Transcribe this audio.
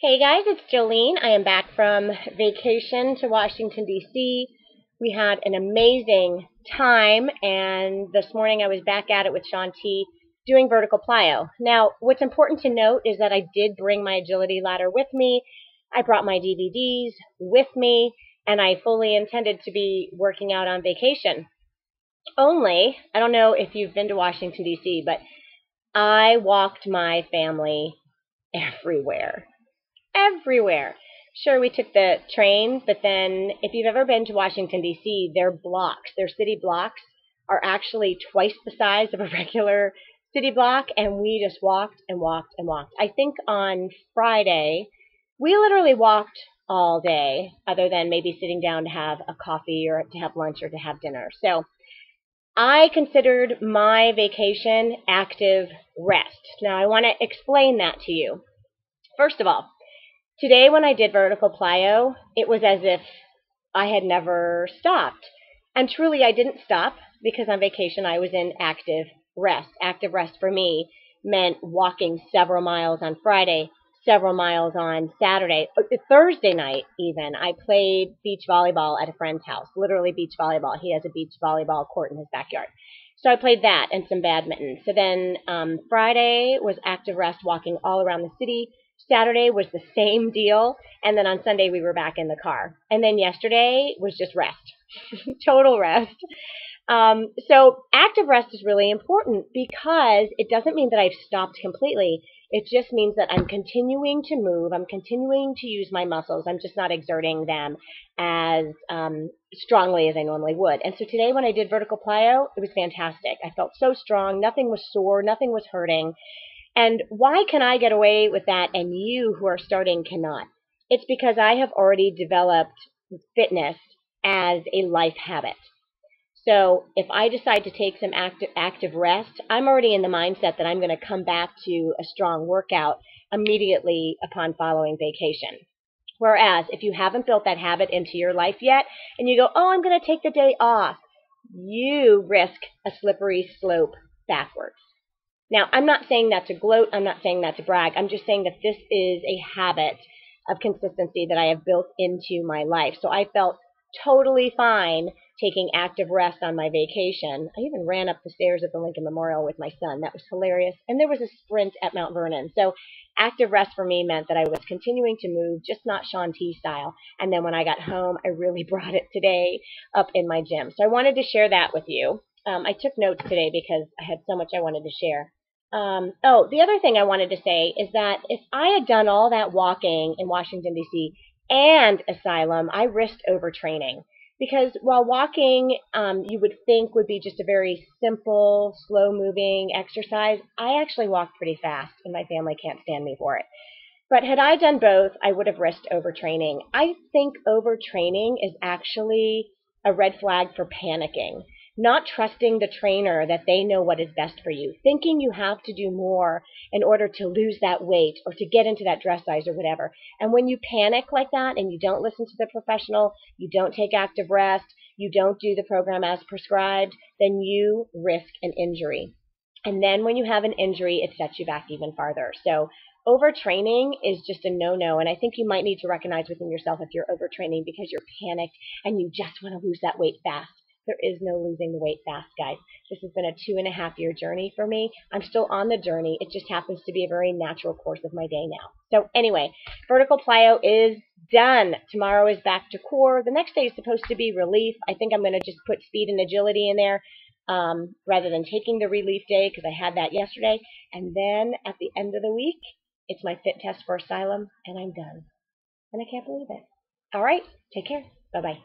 Hey guys, it's Jolene. I am back from vacation to Washington, D.C. We had an amazing time, and this morning I was back at it with Sean T. doing vertical plyo. Now, what's important to note is that I did bring my agility ladder with me. I brought my DVDs with me, and I fully intended to be working out on vacation. Only, I don't know if you've been to Washington, D.C., but I walked my family everywhere. Everywhere. Sure, we took the train, but then if you've ever been to Washington, D.C., their city blocks are actually twice the size of a regular city block, and we just walked and walked and walked. I think on Friday, we literally walked all day, other than maybe sitting down to have a coffee or to have lunch or to have dinner. So I considered my vacation active rest. Now, I want to explain that to you. First of all, today when I did vertical plyo, it was as if I had never stopped. And truly I didn't stop because on vacation I was in active rest. Active rest for me meant walking several miles on Friday, several miles on Saturday. Thursday night even, I played beach volleyball at a friend's house, literally beach volleyball. He has a beach volleyball court in his backyard. So I played that and some badminton. So then Friday was active rest, walking all around the city. Saturday was the same deal, and then on Sunday we were back in the car. And then yesterday was just rest, total rest. So active rest is really important because it doesn't mean that I've stopped completely. It just means that I'm continuing to move. I'm continuing to use my muscles. I'm just not exerting them as strongly as I normally would. And so today when I did vertical plyo, it was fantastic. I felt so strong. Nothing was sore. Nothing was hurting. And why can I get away with that and you who are starting cannot? It's because I have already developed fitness as a life habit. So if I decide to take some active rest, I'm already in the mindset that I'm going to come back to a strong workout immediately upon following vacation. Whereas if you haven't built that habit into your life yet and you go, oh, I'm going to take the day off, you risk a slippery slope backwards. Now, I'm not saying that to gloat. I'm not saying that to brag. I'm just saying that this is a habit of consistency that I have built into my life. So I felt totally fine taking active rest on my vacation. I even ran up the stairs at the Lincoln Memorial with my son. That was hilarious. And there was a sprint at Mount Vernon. So active rest for me meant that I was continuing to move, just not Sean T style. And then when I got home, I really brought it today up in my gym. So I wanted to share that with you. I took notes today because I had so much I wanted to share. The other thing I wanted to say is that if I had done all that walking in Washington, D.C. and Asylum, I risked overtraining. Because while walking, you would think would be just a very simple, slow-moving exercise, I actually walked pretty fast, and my family can't stand me for it. But had I done both, I would have risked overtraining. I think overtraining is actually a red flag for panicking. Not trusting the trainer that they know what is best for you, thinking you have to do more in order to lose that weight or to get into that dress size or whatever. And when you panic like that and you don't listen to the professional, you don't take active rest, you don't do the program as prescribed, then you risk an injury. And then when you have an injury, it sets you back even farther. So overtraining is just a no-no, and I think you might need to recognize within yourself if you're overtraining because you're panicked and you just want to lose that weight fast. There is no losing the weight fast, guys. This has been a 2.5-year journey for me. I'm still on the journey. It just happens to be a very natural course of my day now. So anyway, vertical plyo is done. Tomorrow is back to core. The next day is supposed to be relief. I think I'm going to just put speed and agility in there rather than taking the relief day because I had that yesterday. And then at the end of the week, it's my fit test for Asylum, and I'm done. And I can't believe it. All right, take care. Bye-bye.